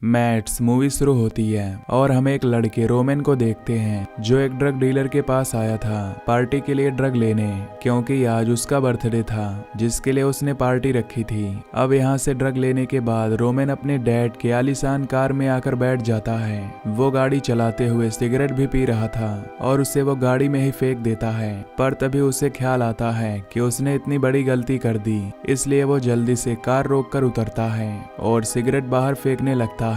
Mats movie शुरू होती है और हम एक लड़के रोमेन को देखते हैं जो एक ड्रग डीलर के पास आया था पार्टी के लिए ड्रग लेने, क्योंकि आज उसका बर्थडे था जिसके लिए उसने पार्टी रखी थी। अब यहाँ से ड्रग लेने के बाद रोमेन अपने डैड के आलीशान कार में आकर बैठ जाता है। वो गाड़ी चलाते हुए सिगरेट भी पी रहा था और उसे वो गाड़ी में ही फेंक देता है, पर तभी उसे ख्याल आता है कि उसने इतनी बड़ी गलती कर दी, इसलिए वो जल्दी से कार रोककर उतरता है और सिगरेट बाहर फेंकने लगता है।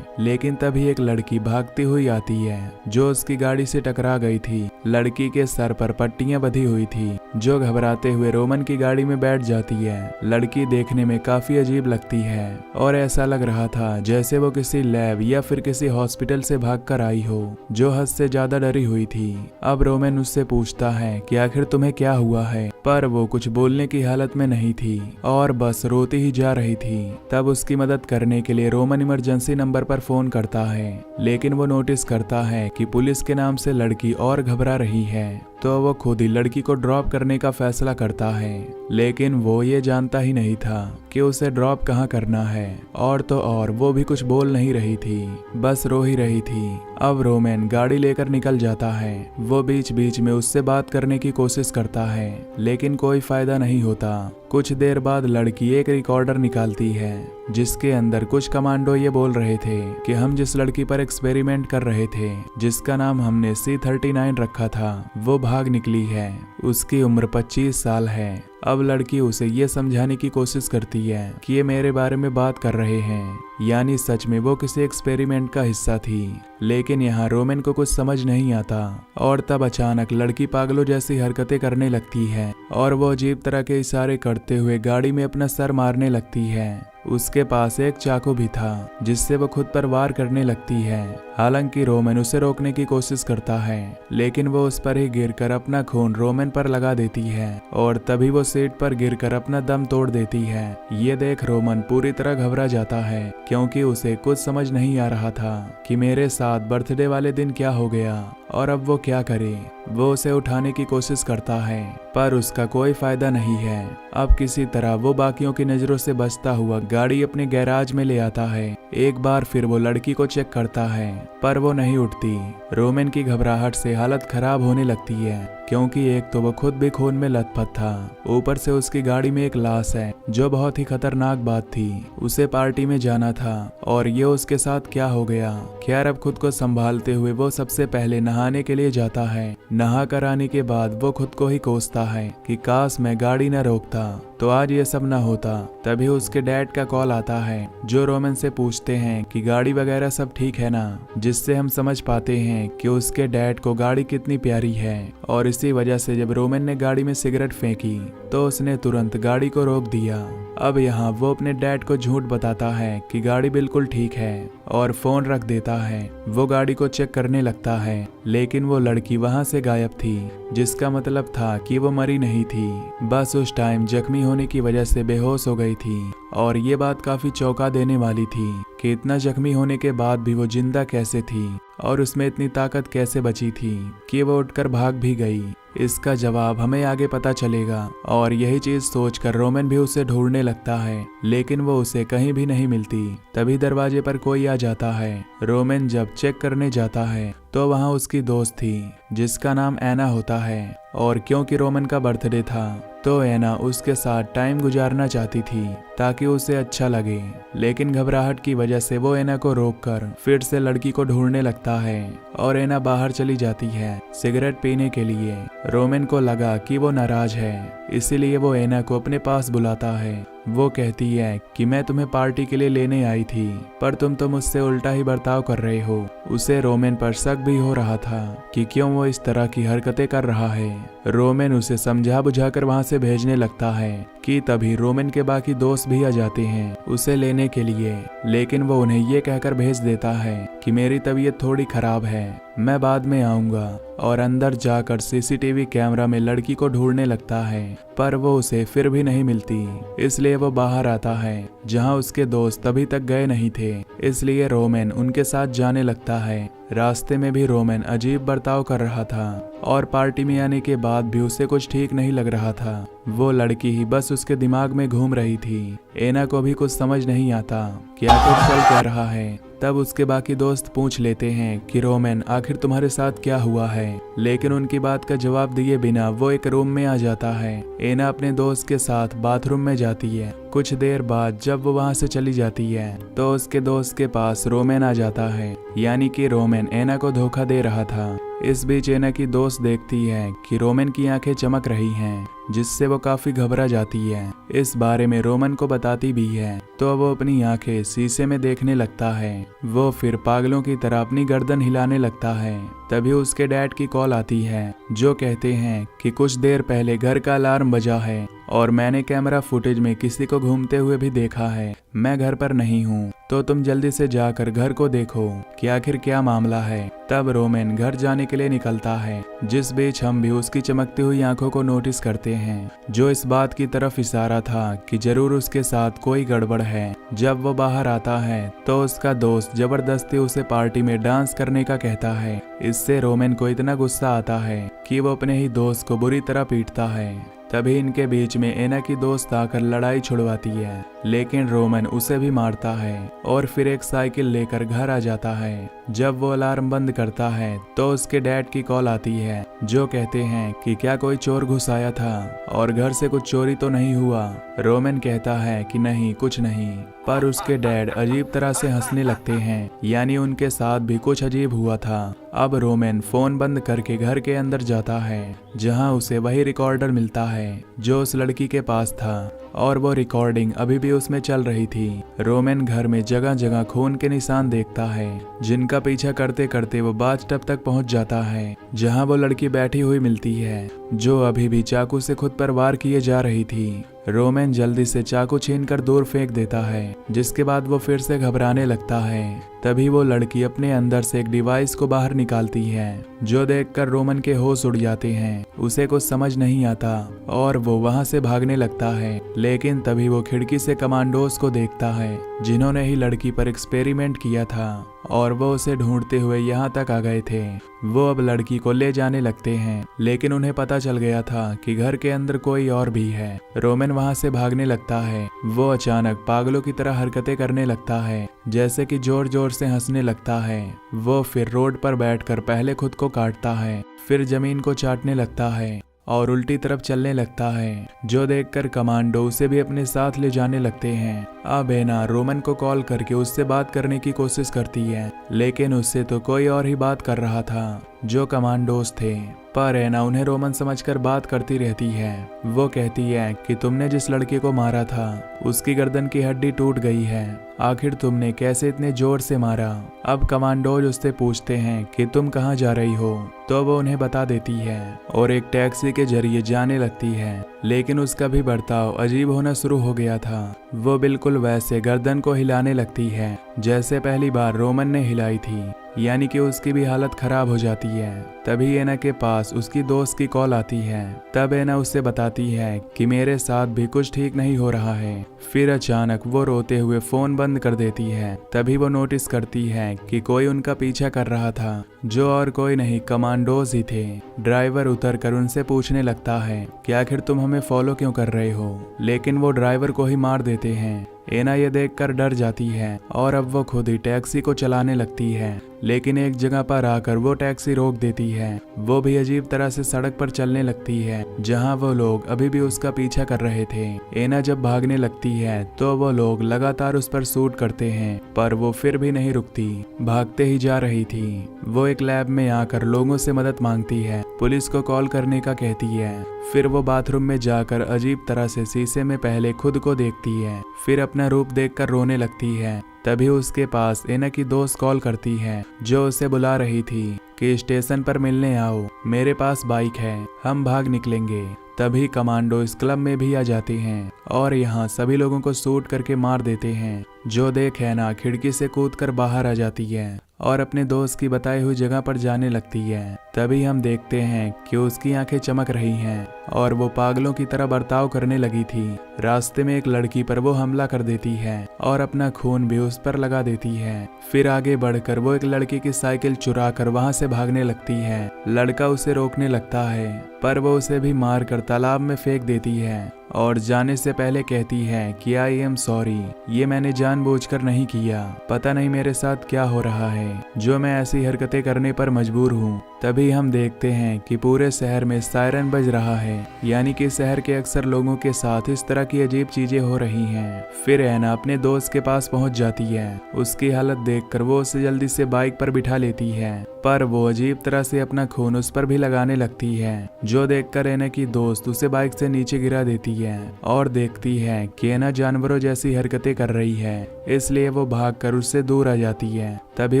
लेकिन तभी एक लड़की भागती हुई आती है जो उसकी गाड़ी से टकरा गई थी। लड़की के सर पर पट्टियां बंधी हुई थी जो घबराते हुए रोमन की गाड़ी में बैठ जाती है। लड़की देखने में काफी अजीब लगती है और ऐसा लग रहा था जैसे वो किसी लैब या फिर किसी हॉस्पिटल से भागकर आई हो, जो हद से ज्यादा डरी हुई थी। अब रोमन उससे पूछता है कि आखिर तुम्हें क्या हुआ है, पर वो कुछ बोलने की हालत में नहीं थी और बस रोती ही जा रही थी। तब उसकी मदद करने के लिए रोमन इमरजेंसी नंबर पर फोन करता है, लेकिन वो नोटिस करता है कि पुलिस के नाम से लड़की और घबरा रही है, तो वो खुद ही लड़की को ड्रॉप करने का फैसला करता है। लेकिन वो ये जानता ही नहीं था कि उसे ड्रॉप कहाँ करना है, और तो और वो भी कुछ बोल नहीं रही थी, बस रो ही रही थी। अब रोमेन गाड़ी लेकर निकल जाता है। वो बीच बीच में उससे बात करने की कोशिश करता है, लेकिन कोई फायदा नहीं होता। कुछ देर बाद लड़की एक रिकॉर्डर निकालती है जिसके अंदर कुछ कमांडो ये बोल रहे थे कि हम जिस लड़की पर एक्सपेरिमेंट कर रहे थे, जिसका नाम हमने C39 रखा था, वो भाग निकली है। उसकी उम्र 25 साल है। अब लड़की उसे ये समझाने की कोशिश करती है कि ये मेरे बारे में बात कर रहे हैं, यानी सच में वो किसी एक्सपेरिमेंट का हिस्सा थी। लेकिन यहाँ रोमेन को कुछ समझ नहीं आता और तब अचानक लड़की पागलों जैसी हरकतें करने लगती है और वो अजीब तरह के इशारे करते हुए गाड़ी में अपना सर मारने लगती है। उसके पास एक चाकू भी था जिससे वो खुद पर वार करने लगती है। हालांकि रोमेन उसे रोकने की कोशिश करता है, लेकिन वो उस पर ही गिरकर अपना खून रोमेन पर लगा देती है और तभी वो सीट पर गिरकर अपना दम तोड़ देती है। ये देख रोमन पूरी तरह घबरा जाता है, क्योंकि उसे कुछ समझ नहीं आ रहा था कि मेरे साथ बर्थडे वाले दिन क्या हो गया और अब वो क्या करे। वो उसे उठाने की कोशिश करता है, पर उसका कोई फायदा नहीं है। अब किसी तरह वो बाकियों की नजरों से बचता हुआ गाड़ी अपने गैराज में ले आता है। एक बार फिर वो लड़की को चेक करता है, पर वो नहीं उठती। रोमेन की घबराहट से हालत खराब होने लगती है, क्योंकि एक तो वो खुद भी खून में लथपथ था, ऊपर से उसकी गाड़ी में एक लाश है, जो बहुत ही खतरनाक बात थी। उसे पार्टी में जाना था और ये उसके साथ क्या हो गया। खैर, अब खुद को संभालते हुए वो सबसे पहले नहाने के लिए जाता है। नहा कर आने के बाद वो खुद को ही कोसता है कि काश मैं गाड़ी न रोकता तो आज ये सब न होता। तभी उसके डैड का कॉल आता है जो रोमन से पूछते हैं कि गाड़ी वगैरह सब ठीक है ना, जिससे हम समझ पाते हैं कि उसके डैड को गाड़ी कितनी प्यारी है। और इसी वजह से जब रोमन ने गाड़ी में सिगरेट फेंकी तो उसने तुरंत गाड़ी को रोक दिया। अब यहाँ वो अपने डैड को झूठ बताता है कि गाड़ी बिल्कुल ठीक है और फोन रख देता है। वो गाड़ी को चेक करने लगता है, लेकिन वो लड़की वहां से गायब थी, जिसका मतलब था कि वो मरी नहीं थी, बस उस टाइम जख्मी होने की वजह से बेहोश हो गई थी। और ये बात काफी चौंका देने वाली थी कि इतना जख्मी होने के बाद भी वो जिंदा कैसे थी और उसमें इतनी ताकत कैसे बची थी कि वो उठकर भाग भी गई। इसका जवाब हमें आगे पता चलेगा। और यही चीज सोचकर रोमेन भी उसे ढूंढने लगता है, लेकिन वो उसे कहीं भी नहीं मिलती। तभी दरवाजे पर कोई आ जाता है। रोमेन जब चेक करने जाता है तो वहाँ उसकी दोस्त थी जिसका नाम एना होता है, और क्योंकि रोमन का बर्थडे था तो एना उसके साथ टाइम गुजारना चाहती थी ताकि उसे अच्छा लगे। लेकिन घबराहट की वजह से वो एना को रोककर फिर से लड़की को ढूंढने लगता है और एना बाहर चली जाती है सिगरेट पीने के लिए। रोमेन को लगा कि वो नाराज है, इसीलिए वो एना को अपने पास बुलाता है। वो कहती है कि मैं तुम्हें पार्टी के लिए लेने आई थी, पर तुम तो मुझसे उल्टा ही बर्ताव कर रहे हो। उसे रोमेन पर शक भी हो रहा था कि क्यों वो इस तरह की हरकतें कर रहा है। रोमेन उसे समझा बुझाकर वहां से भेजने लगता है कि तभी रोमेन के बाकी दोस्त भी आ जाते हैं उसे लेने के लिए, लेकिन वो उन्हें ये कहकर भेज देता है कि मेरी तबीयत थोड़ी खराब है, मैं बाद में आऊंगा। और अंदर जाकर सीसीटीवी कैमरा में लड़की को ढूंढने लगता है, पर वो उसे फिर भी नहीं मिलती। इसलिए वो बाहर आता है जहां उसके दोस्त अभी तक गए नहीं थे। इसलिए रोमन उनके साथ जाने लगता है। रास्ते में भी रोमन अजीब बर्ताव कर रहा था और पार्टी में आने के बाद भी उसे कुछ ठीक नहीं लग रहा था। वो लड़की ही बस उसके दिमाग में घूम रही थी। एना को भी कुछ समझ नहीं आता कि आखिर चल क्या रहा है। तब उसके बाकी दोस्त पूछ लेते हैं कि रोमन आखिर तुम्हारे साथ क्या हुआ है, लेकिन उनकी बात का जवाब दिए बिना वो एक रूम में आ जाता है। एना अपने दोस्त के साथ बाथरूम में जाती है। कुछ देर बाद जब वो वहां से चली जाती है तो उसके दोस्त के पास रोमन आ जाता है, यानी कि रोमन एना को धोखा दे रहा था। इस बीच एना की दोस्त देखती है कि रोमन की आंखें चमक रही हैं, जिससे वो काफी घबरा जाती है। इस बारे में रोमन को बताती भी है तो वो अपनी आंखें शीशे में देखने लगता है। वो फिर पागलों की तरह अपनी गर्दन हिलाने लगता है। तभी उसके डैड की कॉल आती है, जो कहते हैं कि कुछ देर पहले घर का अलार्म बजा है और मैंने कैमरा फुटेज में किसी को घूमते हुए भी देखा है। मैं घर पर नहीं हूँ, तो तुम जल्दी से जाकर घर को देखो कि आखिर क्या मामला है। तब रोमन घर जाने के लिए निकलता है, जिस बीच हम भी उसकी चमकती हुई आंखों को नोटिस करते हैं, जो इस बात की तरफ इशारा था कि जरूर उसके साथ कोई गड़बड़ है। जब वो बाहर आता है तो उसका दोस्त जबरदस्ती उसे पार्टी में डांस करने का कहता है। इससे रोमन को इतना गुस्सा आता है कि वो अपने ही दोस्त को बुरी तरह पीटता है। तभी इनके बीच में एना की दोस्त आकर लड़ाई छुड़वाती है, लेकिन रोमन उसे भी मारता है और फिर एक साइकिल लेकर घर आ जाता है। जब वो अलार्म बंद करता है तो उसके डैड की कॉल आती है, जो कहते हैं कि क्या कोई चोर घुस आया था और घर से कुछ चोरी तो नहीं हुआ। रोमन कहता है कि नहीं, कुछ नहीं, पर उसके डैड अजीब तरह से हंसने लगते हैं, यानी उनके साथ भी कुछ अजीब हुआ था। अब रोमन फोन बंद करके घर के अंदर जाता है, जहां उसे वही रिकॉर्डर मिलता है जो उस लड़की के पास था, और वो रिकॉर्डिंग अभी भी उसमें चल रही थी। रोमन घर में जगह जगह खून के निशान देखता है, जिनका पीछा करते करते वो बाथटब तक पहुंच जाता है, जहां वो लड़की बैठी हुई मिलती है, जो अभी भी चाकू से खुद पर वार किए जा रही थी। रोमन जल्दी से चाकू छीनकर दूर फेंक देता है, जिसके बाद वो फिर से घबराने लगता है। तभी वो लड़की अपने अंदर से एक डिवाइस को बाहर निकालती है, जो देखकर रोमन के होश उड़ जाते हैं। उसे कुछ समझ नहीं आता और वो वहां से भागने लगता है, लेकिन तभी वो खिड़की से कमांडोज को देखता है, जिन्होंने ही लड़की पर एक्सपेरिमेंट किया था और वो उसे ढूंढते हुए यहाँ तक आ गए थे। वो अब लड़की को ले जाने लगते हैं, लेकिन उन्हें पता चल गया था कि घर के अंदर कोई और भी है। रोमन वहां से भागने लगता है। वो अचानक पागलों की तरह हरकतें करने लगता है, जैसे कि जोर जोर से हंसने लगता है। वो फिर रोड पर बैठकर पहले खुद को काटता है, फिर जमीन को चाटने लगता है और उल्टी तरफ चलने लगता है, जो देखकर कमांडो उसे भी अपने साथ ले जाने लगते हैं। अब एना रोमन को कॉल करके उससे बात करने की कोशिश करती है, लेकिन उससे तो कोई और ही बात कर रहा था, जो कमांडोज थे। पर एना उन्हें रोमन समझकर बात करती रहती है। वो कहती है कि तुमने जिस लड़के को मारा था उसकी गर्दन की हड्डी टूट गई है, आखिर तुमने कैसे इतने जोर से मारा। अब कमांडोज उससे पूछते हैं कि तुम कहाँ जा रही हो, तो वो उन्हें बता देती है और एक टैक्सी के जरिए जाने लगती है, लेकिन उसका भी बर्ताव अजीब होना शुरू हो गया था। वो बिल्कुल वैसे गर्दन को हिलाने लगती है जैसे पहली बार रोमन ने हिलाई थी, यानी कि उसकी भी हालत खराब हो जाती है। तभी एना के पास उसकी दोस्त की कॉल आती है। तब एना उससे बताती है कि मेरे साथ भी कुछ ठीक नहीं हो रहा है। फिर अचानक वो रोते हुए फोन बंद कर देती है। तभी वो नोटिस करती है कि कोई उनका पीछा कर रहा था, जो और कोई नहीं कमांडोज ही थे। ड्राइवर उतरकर उनसे पूछने लगता है कि आखिर तुम हमें फॉलो क्यों कर रहे हो, लेकिन वो ड्राइवर को ही मार देते हैं। एना ये देखकर डर जाती है और अब वो खुद ही टैक्सी को चलाने लगती है, लेकिन एक जगह पर आकर वो टैक्सी रोक देती है। वो भी अजीब तरह से सड़क पर चलने लगती है, जहां वो लोग अभी भी उसका पीछा कर रहे थे। एना जब भागने लगती है तो वो लोग लगातार उस पर शूट करते हैं, पर वो फिर भी नहीं रुकती, भागते ही जा रही थी। वो एक लैब में आकर लोगों से मदद मांगती है, पुलिस को कॉल करने का कहती है। फिर वो बाथरूम में जाकर अजीब तरह से शीशे में पहले खुद को देखती है, फिर अपना रूप देखकर रोने लगती है। तभी उसके पास एना की दोस्त कॉल करती है, जो उसे बुला रही थी कि स्टेशन पर मिलने आओ, मेरे पास बाइक है, हम भाग निकलेंगे। तभी कमांडो इस क्लब में भी आ जाते हैं और यहाँ सभी लोगों को शूट करके मार देते हैं, जो देख ऐना खिड़की से कूदकर बाहर आ जाती है और अपने दोस्त की बताई हुई जगह पर जाने लगती है। तभी हम देखते हैं कि उसकी आंखें चमक रही हैं और वो पागलों की तरह बर्ताव करने लगी थी। रास्ते में एक लड़की पर वो हमला कर देती है और अपना खून भी उस पर लगा देती है। फिर आगे बढ़कर वो एक लड़की की साइकिल चुरा कर वहां से भागने लगती है। लड़का उसे रोकने लगता है पर वो उसे भी मार कर तालाब में फेंक देती है और जाने से पहले कहती है कि आई एम सॉरी, ये मैंने जानबूझकर नहीं किया, पता नहीं मेरे साथ क्या हो रहा है जो मैं ऐसी हरकतें करने पर मजबूर हूँ। तभी हम देखते हैं कि पूरे शहर में सायरन बज रहा है, यानी कि शहर के अक्सर लोगों के साथ इस तरह की अजीब चीजें हो रही हैं। फिर ऐना अपने दोस्त के पास पहुंच जाती है। उसकी हालत देखकर वो उसे जल्दी से बाइक पर बिठा लेती है पर वो अजीब तरह से अपना खून उस पर भी लगाने लगती है, जो देखकर ऐना की दोस्त उसे बाइक से नीचे गिरा देती है और देखती है कि ऐना जानवरों जैसी हरकतें कर रही है, इसलिए वो भागकर उससे दूर आ जाती है। तभी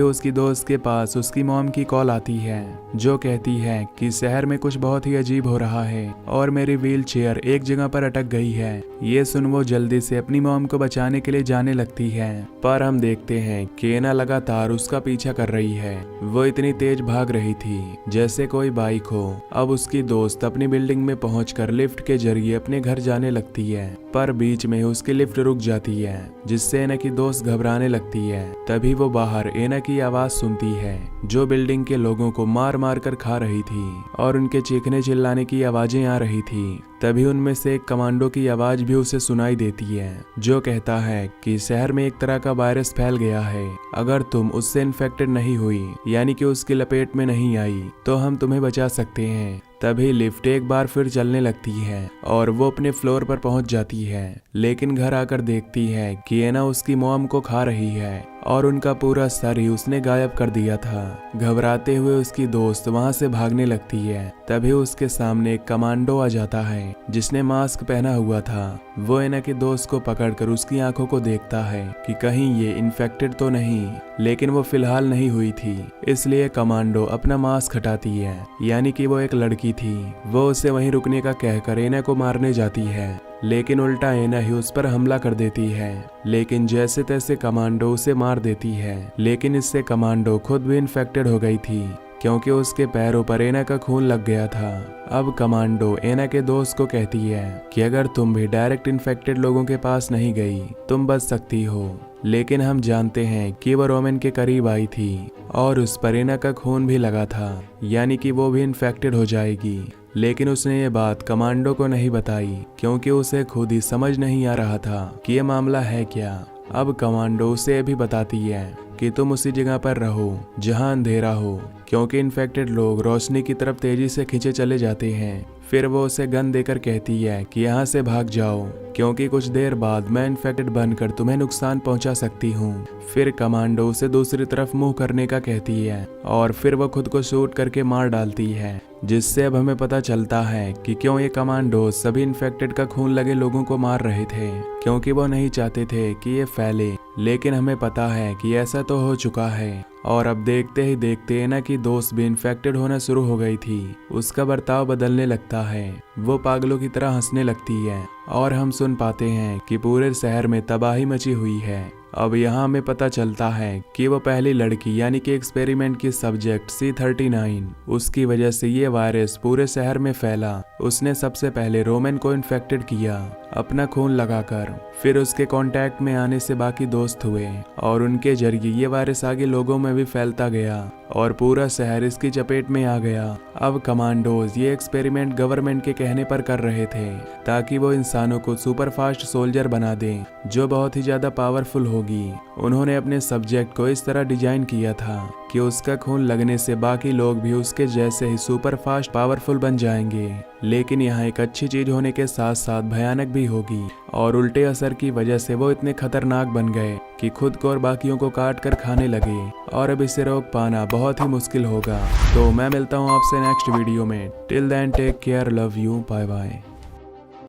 उसकी दोस्त के पास उसकी मॉम की कॉल आती है जो कहती है कि शहर में कुछ बहुत ही अजीब हो रहा है और मेरी व्हील चेयर एक जगह पर अटक गई है। ये सुन वो जल्दी से अपनी मॉम को बचाने के लिए जाने लगती है पर हम देखते हैं कि ऐना लगातार उसका पीछा कर रही है। वो इतनी तेज भाग रही थी जैसे कोई बाइक हो। अब उसकी दोस्त अपनी बिल्डिंग में पहुंचकर लिफ्ट के जरिए अपने घर जाने लगती है पर बीच में उसकी लिफ्ट रुक जाती है जिससे ऐना की दोस्त घबराने लगती है। तभी वो बाहर ऐना की आवाज सुनती है जो बिल्डिंग के लोगों को मार मार कर खा रही थी और उनके चीखने चिल्लाने की आवाजें आ रही थी। तभी उनमें से एक कमांडो की आवाज भी उसे सुनाई देती है जो कहता है कि शहर में एक तरह का वायरस फैल गया है, अगर तुम उससे इन्फेक्टेड नहीं हुई यानी कि उसकी लपेट में नहीं आई तो हम तुम्हें बचा सकते हैं। तभी लिफ्ट एक बार फिर चलने लगती है और वो अपने फ्लोर पर पहुंच जाती है, लेकिन घर आकर देखती है कि ऐना उसकी मॉम को खा रही है और उनका पूरा सर ही उसने गायब कर दिया था। घबराते हुए उसकी दोस्त वहां से भागने लगती है। तभी उसके सामने एक कमांडो आ जाता है जिसने मास्क पहना हुआ था। वो ऐना के दोस्त को पकड़कर उसकी आंखों को देखता है कि कहीं ये इन्फेक्टेड तो नहीं, लेकिन वो फिलहाल नहीं हुई थी, इसलिए कमांडो अपना मास्क हटाती है, यानी कि वो एक लड़की थी। वो उसे वहीं रुकने का कहकर ऐना को मारने जाती है, लेकिन उल्टा ऐना ही उस पर हमला कर देती है। लेकिन जैसे तैसे कमांडो उसे मार देती है, लेकिन इससे कमांडो खुद भी इन्फेक्टेड हो गई थी क्योंकि उसके पैरों पर ऐना का खून लग गया था। अब कमांडो ऐना के दोस्त को कहती है कि अगर तुम भी डायरेक्ट इन्फेक्टेड लोगों के पास नहीं गई तुम बच सकती हो, लेकिन हम जानते हैं कि वो रोमन के करीब आई थी और उस पर ऐना का खून भी लगा था, यानी कि वो भी इन्फेक्टेड हो जाएगी। लेकिन उसने ये बात कमांडो को नहीं बताई क्योंकि उसे खुद ही समझ नहीं आ रहा था कि ये मामला है क्या। अब कमांडो उसे भी बताती है कि तुम उसी जगह पर रहो जहां अंधेरा हो, क्योंकि इन्फेक्टेड लोग रोशनी की तरफ तेजी से खींचे चले जाते हैं। फिर वो उसे गन देकर कहती है कि यहाँ से भाग जाओ क्योंकि कुछ देर बाद मैं इन्फेक्टेड बनकर तुम्हें नुकसान पहुंचा सकती हूँ। फिर कमांडो उसे दूसरी तरफ मुंह करने का कहती है और फिर वो खुद को शूट करके मार डालती है, जिससे अब हमें पता चलता है कि क्यों ये कमांडो सभी इन्फेक्टेड का खून लगे लोगों को मार रहे थे, क्योंकि वो नहीं चाहते थे कि ये फैले। लेकिन हमें पता है कि ऐसा तो हो चुका है और अब देखते ही देखते ऐना की दोस्त भी इन्फेक्टेड होना शुरू हो गई थी। उसका बर्ताव बदलने लगता है, वो पागलों की तरह हंसने लगती है और हम सुन पाते हैं कि पूरे शहर में तबाही मची हुई है। अब यहाँ हमें पता चलता है कि वो पहली लड़की यानी कि एक्सपेरिमेंट की सब्जेक्ट C39, उसकी वजह से ये वायरस पूरे शहर में फैला। उसने सबसे पहले रोमन को इन्फेक्टेड किया अपना खून लगाकर, फिर उसके कांटेक्ट में आने से बाकी दोस्त हुए और उनके जरिए ये वायरस आगे लोगों में भी फैलता गया और पूरा शहर इसकी चपेट में आ गया। अब कमांडोज ये एक्सपेरिमेंट गवर्नमेंट के कहने पर कर रहे थे ताकि वो इंसानों को सुपर फास्ट सोल्जर बना दें जो बहुत ही ज्यादा पावरफुल होगी। उन्होंने अपने सब्जेक्ट को इस तरह डिजाइन किया था कि उसका खून लगने से बाकी लोग भी उसके जैसे ही सुपर फास्ट पावरफुल बन जाएंगे। लेकिन यहाँ एक अच्छी चीज होने के साथ साथ भयानक भी होगी और उल्टे असर की वजह से वो इतने खतरनाक बन गए कि खुद को और बाकियों को काट कर खाने लगे और अब इसे रोक पाना बहुत ही मुश्किल होगा। तो मैं मिलता हूँ आपसे नेक्स्ट वीडियो में। Till then take care, love you, bye bye.